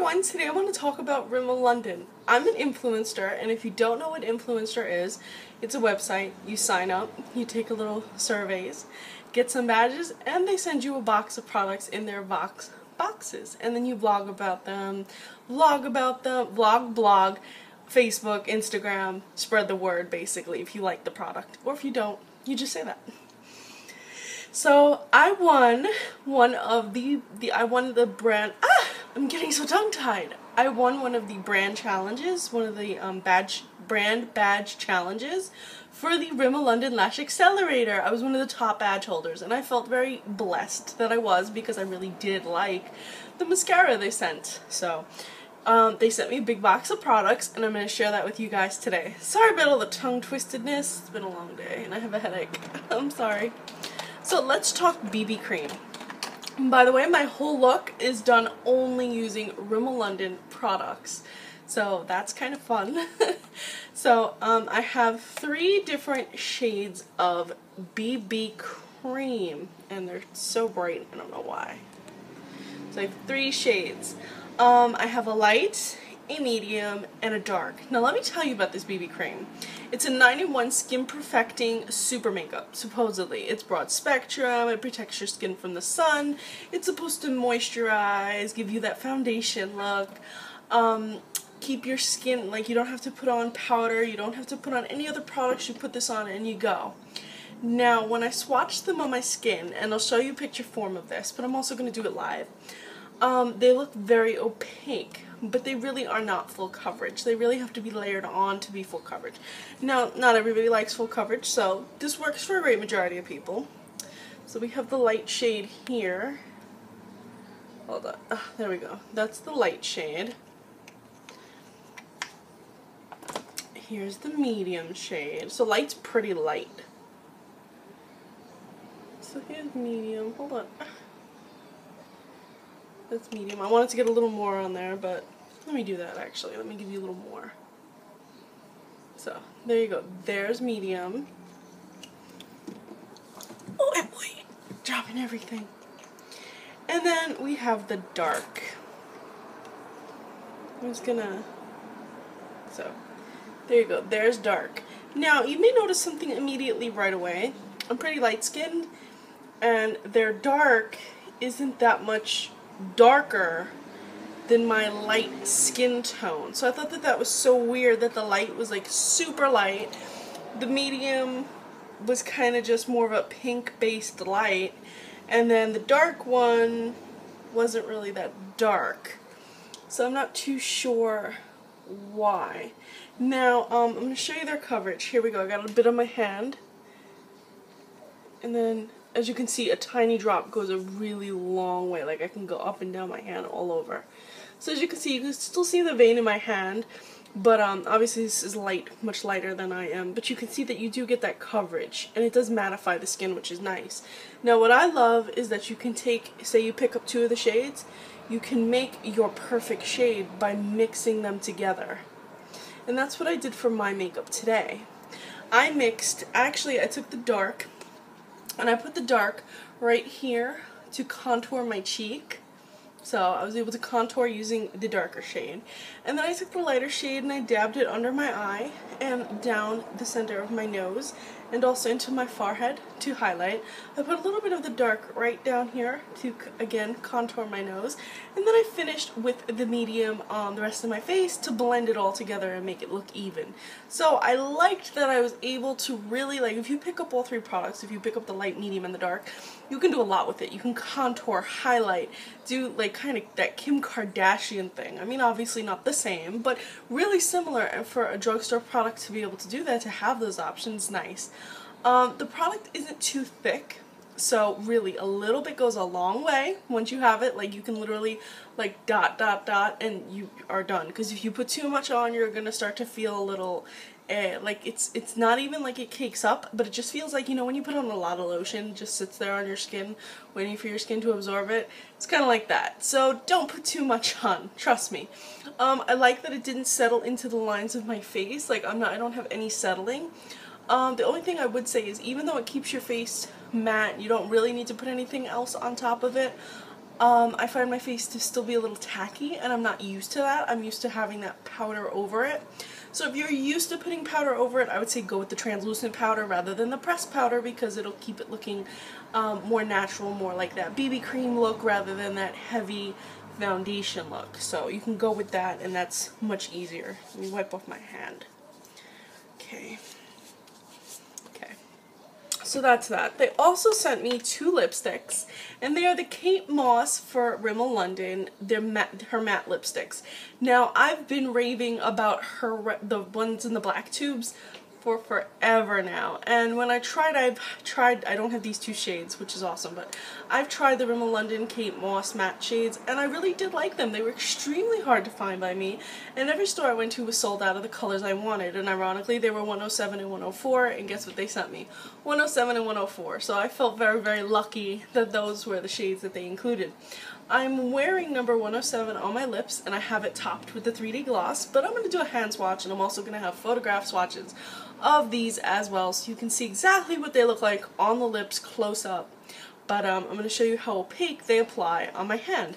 everyone, today I want to talk about Rimmel London. I'm an influencer, and if you don't know what influencer is, it's a website. You sign up, you take a little surveys, get some badges, and they send you a box of products in their boxes. And then you blog about them, blog, Facebook, Instagram, spread the word basically if you like the product. Or if you don't, you just say that. So I won the brand, I'm getting so tongue-tied. I won one of the brand challenges, one of the brand badge challenges for the Rimmel London Lash Accelerator. I was one of the top badge holders, and I felt very blessed that I was, because I really did like the mascara they sent. So they sent me a big box of products, and I'm going to share that with you guys today. Sorry about all the tongue twistedness. It's been a long day, and I have a headache. I'm sorry. So let's talk BB cream. By the way, my whole look is done only using Rimmel London products, so that's kind of fun. So I have 3 different shades of BB cream, and they're so bright, I don't know why. So I have 3 shades. I have a light, a medium, and a dark. Now let me tell you about this BB cream. It's a 9-in-1 skin perfecting super makeup, supposedly. It's broad spectrum, it protects your skin from the sun, it's supposed to moisturize, give you that foundation look, keep your skin, like, you don't have to put on powder, you don't have to put on any other products, you put this on and you go. Now when I swatched them on my skin, and I'll show you a picture form of this, but I'm also going to do it live, they look very opaque. But they really are not full coverage. They really have to be layered on to be full coverage. Now, not everybody likes full coverage, so this works for a great majority of people. So we have the light shade here. Hold on. There we go. That's the light shade. Here's the medium shade. So light's pretty light. So here's medium. Hold on. That's medium. I wanted to get a little more on there, but let me do that actually. Let me give you a little more. So, there you go. There's medium. Oh, Emily! Dropping everything. And then we have the dark. I'm just gonna... So, there you go. There's dark. Now, you may notice something immediately right away. I'm pretty light-skinned, and their dark isn't that much darker than my light skin tone. So I thought that that was so weird that the light was like super light. The medium was kind of just more of a pink based light, and then the dark one wasn't really that dark. So I'm not too sure why. Now I'm going to show you their coverage. Here we go. I got a bit on my hand, and then as you can see, a tiny drop goes a really long way. Like, I can go up and down my hand all over. So as you can see, you can still see the vein in my hand, but obviously this is light, much lighter than I am. But you can see that you do get that coverage, and it does mattify the skin, which is nice. Now what I love is that you can take, say you pick up 2 of the shades, you can make your perfect shade by mixing them together. And that's what I did for my makeup today. I took the dark, and I put the dark right here to contour my cheek. So I was able to contour using the darker shade. And then I took the lighter shade and I dabbed it under my eye and down the center of my nose and also into my forehead to highlight. I put a little bit of the dark right down here to, again, contour my nose. And then I finished with the medium on the rest of my face to blend it all together and make it look even. So I liked that I was able to really, like, if you pick up all 3 products, if you pick up the light, medium, and the dark, you can do a lot with it. You can contour, highlight, do like kind of that Kim Kardashian thing. I mean, obviously not the same, but really similar. And for a drugstore product to be able to do that, to have those options, nice. The product isn't too thick, so really a little bit goes a long way. Once you have it, like, you can literally like dot dot dot and you are done. Because if you put too much on, you're gonna start to feel a little like it's not even like it cakes up, but it just feels like, you know, when you put on a lot of lotion, it just sits there on your skin waiting for your skin to absorb it. It's kind of like that. So don't put too much on, trust me. I like that it didn't settle into the lines of my face. Like, I don't have any settling. The only thing I would say is, even though it keeps your face matte, you don't really need to put anything else on top of it. I find my face to still be a little tacky, and I'm not used to that. I'm used to having that powder over it. So if you're used to putting powder over it, I would say go with the translucent powder rather than the pressed powder, because it'll keep it looking more natural, more like that BB cream look rather than that heavy foundation look. So you can go with that, and that's much easier. Let me wipe off my hand. Okay. So that's that. They also sent me 2 lipsticks, and they are the Kate Moss for Rimmel London. They're her matte lipsticks. Now, I've been raving about the ones in the black tubes for forever now, and when I don't have these 2 shades, which is awesome, but I've tried the Rimmel London Kate Moss matte shades, and I really did like them. They were extremely hard to find by me, and every store I went to was sold out of the colors I wanted, and ironically they were 107 and 104, and guess what they sent me? 107 and 104, so I felt very, very lucky that those were the shades that they included. I'm wearing number 107 on my lips, and I have it topped with the 3D gloss, but I'm going to do a hand swatch, and I'm also going to have photograph swatches of these as well, so you can see exactly what they look like on the lips close up. But I'm going to show you how opaque they apply on my hand.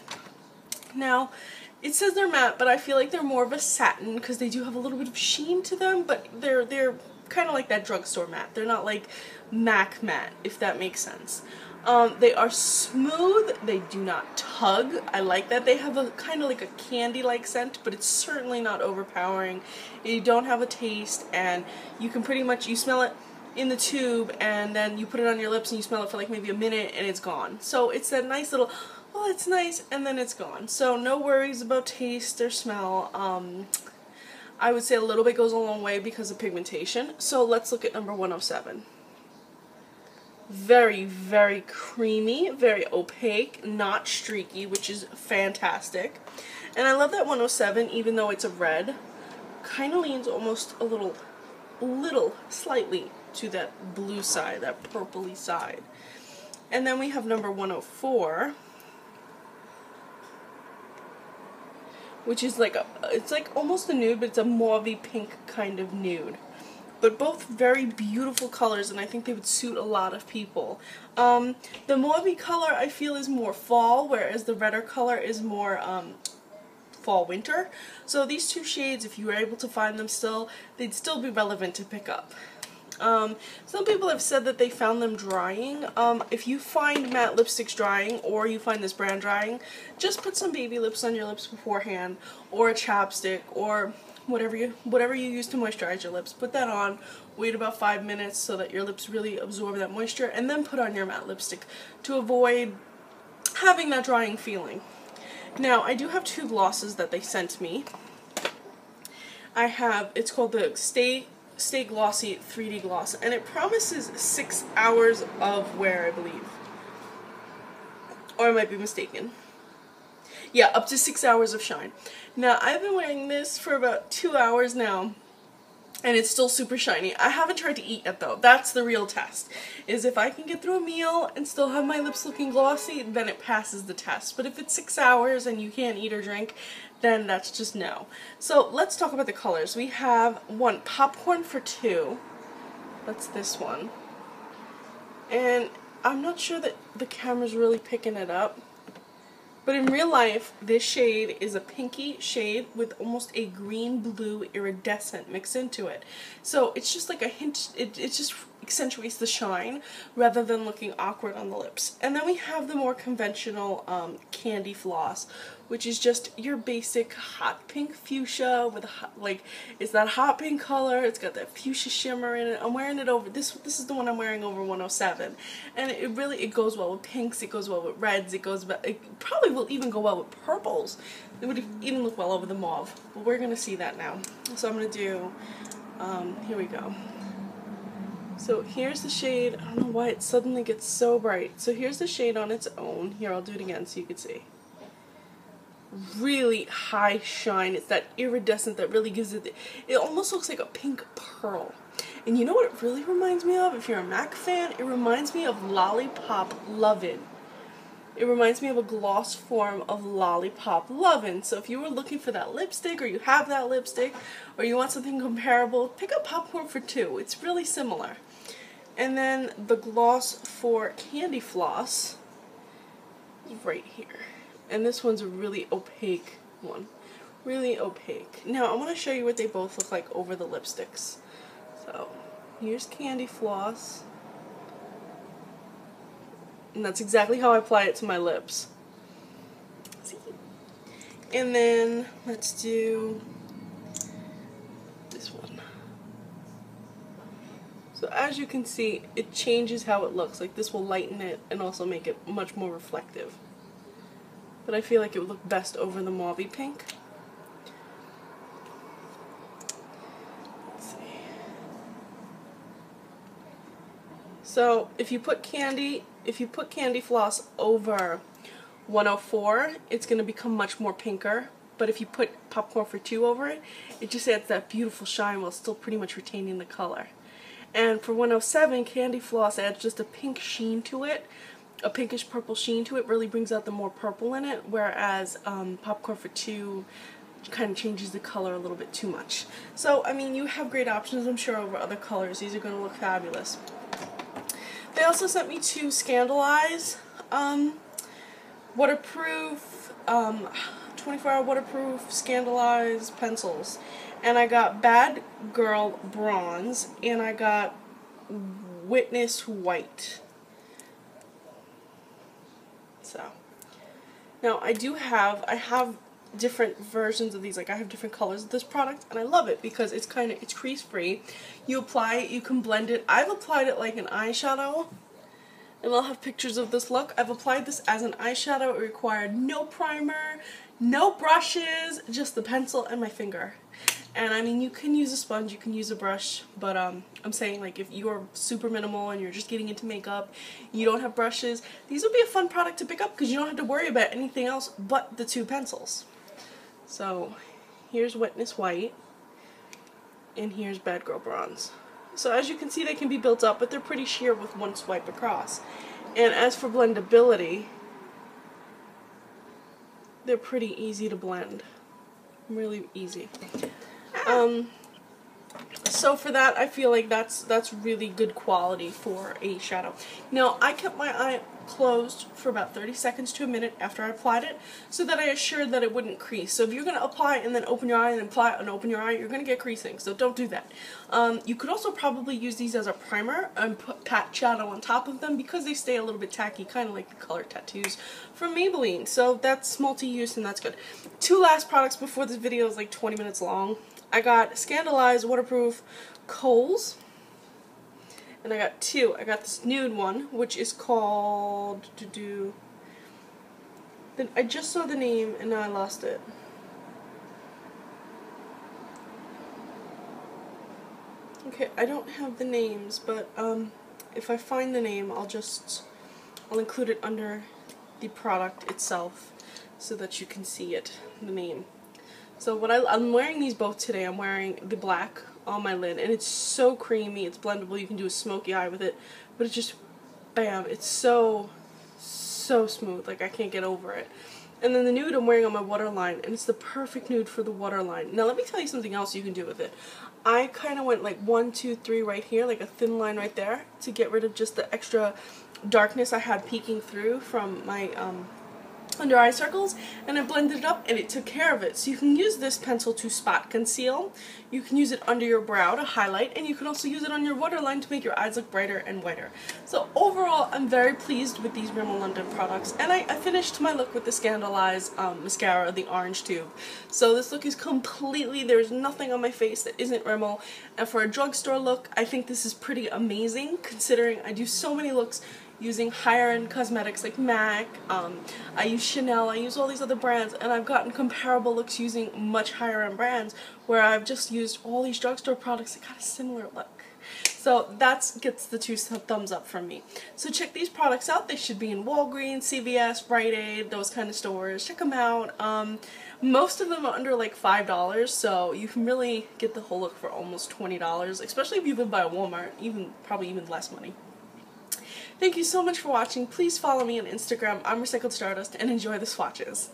Now, it says they're matte, but I feel like they're more of a satin because they do have a little bit of sheen to them, but they're kind of like that drugstore matte. They're not like MAC matte, if that makes sense. They are smooth, they do not tug. I like that. They have a kind of like a candy-like scent, but it's certainly not overpowering. You don't have a taste, and you can pretty much, you smell it in the tube, and then you put it on your lips and you smell it for like maybe a minute and it's gone. So it's that nice little, oh, it's nice, and then it's gone. So no worries about taste or smell. I would say a little bit goes a long way because of pigmentation. So let's look at number 107. Very, very creamy, very opaque, not streaky, which is fantastic. And I love that 107, even though it's a red, kind of leans almost a little slightly to that blue side, that purpley side. And then we have number 104, which is like it's like almost a nude, but it's a mauvey pink kind of nude. But both very beautiful colors, and I think they would suit a lot of people. The mauvey color I feel is more fall, whereas the redder color is more fall-winter. So these 2 shades, if you were able to find them still, they'd still be relevant to pick up. Some people have said that they found them drying. If you find matte lipsticks drying, or you find this brand drying, just put some baby lips on your lips beforehand, or a chapstick, or whatever you use to moisturize your lips. Put that on, wait about 5 minutes so that your lips really absorb that moisture, and then put on your matte lipstick to avoid having that drying feeling. Now, I do have 2 glosses that they sent me. I have, it's called the Stay Glossy 3D Gloss, and it promises 6 hours of wear, I believe. Or I might be mistaken. Yeah, up to 6 hours of shine. Now, I've been wearing this for about 2 hours now, and it's still super shiny. I haven't tried to eat yet, though. That's the real test, is if I can get through a meal and still have my lips looking glossy, then it passes the test. But if it's 6 hours and you can't eat or drink, then that's just no. So let's talk about the colors. We have one, Popcorn for 2. That's this one. And I'm not sure that the camera's really picking it up, but in real life, this shade is a pinky shade with almost a green-blue iridescent mixed into it. So it's just like a hint, it just accentuates the shine rather than looking awkward on the lips. And then we have the more conventional candy floss, which is just your basic hot pink fuchsia with a hot, like, it's that hot pink color, it's got that fuchsia shimmer in it. I'm wearing it over, this is the one I'm wearing over 107, and it goes well with pinks, it goes well with reds, it probably will even go well with purples. It would even look well over the mauve, but we're gonna see that now. So I'm gonna do, here we go. So here's the shade. I don't know why it suddenly gets so bright. So here's the shade on its own. Here, I'll do it again so you can see. Really high shine. It's that iridescent that really gives it, it almost looks like a pink pearl. And you know what it really reminds me of? If you're a MAC fan, it reminds me of Lollipop Lovin'. It reminds me of a gloss form of Lollipop Lovin'. So if you were looking for that lipstick, or you have that lipstick, or you want something comparable, pick up Popcorn for 2. It's really similar. And then the gloss for Candy Floss is right here. and this one's a really opaque one. Really opaque. Now I want to show you what they both look like over the lipsticks. So here's Candy Floss. And that's exactly how I apply it to my lips. See? And then let's do this one. So as you can see, it changes how it looks. Like this will lighten it and also make it much more reflective. But I feel like it would look best over the mauvey pink. Let's see. So if you put Candy Floss over 104, it's going to become much more pinker. But if you put Popcorn for 2 over it, it just adds that beautiful shine while still pretty much retaining the color. And for 107, Candy Floss adds just a pink sheen to it, a pinkish purple sheen to it, really brings out the more purple in it, whereas Popcorn for 2 kind of changes the color a little bit too much. So, I mean, you have great options, I'm sure, over other colors. These are going to look fabulous. They also sent me 2 Scandaleyes, waterproof, 24-hour waterproof Scandaleyes pencils. And I got Bad Girl Bronze, and I got Whiteness White. So, now I have different versions of these. Like I have different colors of this product, and I love it because it's crease free. You apply it, you can blend it. I've applied it like an eyeshadow, and I'll have pictures of this look. I've applied this as an eyeshadow. It required no primer, no brushes, just the pencil and my finger. And I mean, you can use a sponge, you can use a brush, but I'm saying, like, if you're super minimal and you're just getting into makeup, you don't have brushes, these would be a fun product to pick up because you don't have to worry about anything else but the 2 pencils. So here's Whiteness White, and here's Bad Girl Bronze. So as you can see, they can be built up, but they're pretty sheer with one swipe across. And as for blendability, they're pretty easy to blend. Really easy. So for that, I feel like that's really good quality for a shadow. Now, I kept my eye closed for about 30 seconds to a minute after I applied it, so that I assured that it wouldn't crease. So if you're going to apply and then open your eye and then apply and open your eye, you're going to get creasing, so don't do that. You could also probably use these as a primer and put pat shadow on top of them because they stay a little bit tacky, kind of like the color tattoos from Maybelline. So that's multi-use and that's good. 2 last products before this video is like 20 minutes long. I got Scandaleyes waterproof Kohls, and I got 2. I got this nude one, which is called I just saw the name and now I lost it. Okay, I don't have the names, but if I find the name, I'll include it under the product itself so that you can see it, the name. So I'm wearing these both today. I'm wearing the black on my lid, and it's so creamy. It's blendable. You can do a smoky eye with it, but it's just, bam, it's so smooth. Like, I can't get over it. And then the nude I'm wearing on my waterline, and it's the perfect nude for the waterline. Now let me tell you something else you can do with it. I kind of went like 1, 2, 3 right here, like a thin line right there, to get rid of just the extra darkness I had peeking through from my under eye circles, and I blended it up and it took care of it. So you can use this pencil to spot conceal, you can use it under your brow to highlight, and you can also use it on your waterline to make your eyes look brighter and whiter. So overall, I'm very pleased with these Rimmel London products, and I finished my look with the Scandaleyes mascara, the orange tube. So this look is completely, there's nothing on my face that isn't Rimmel, and for a drugstore look, I think this is pretty amazing, considering I do so many looks using higher end cosmetics like MAC, I use Chanel, I use all these other brands, and I've gotten comparable looks using much higher end brands where I've just used all these drugstore products that got a similar look. So that gets the 2 thumbs up from me. So check these products out. They should be in Walgreens, CVS, Rite Aid, those kind of stores. Check them out. Most of them are under like $5, so you can really get the whole look for almost $20, especially if you live by a Walmart, probably even less money. Thank you so much for watching. Please follow me on Instagram. I'm Recycled Stardust, and enjoy the swatches.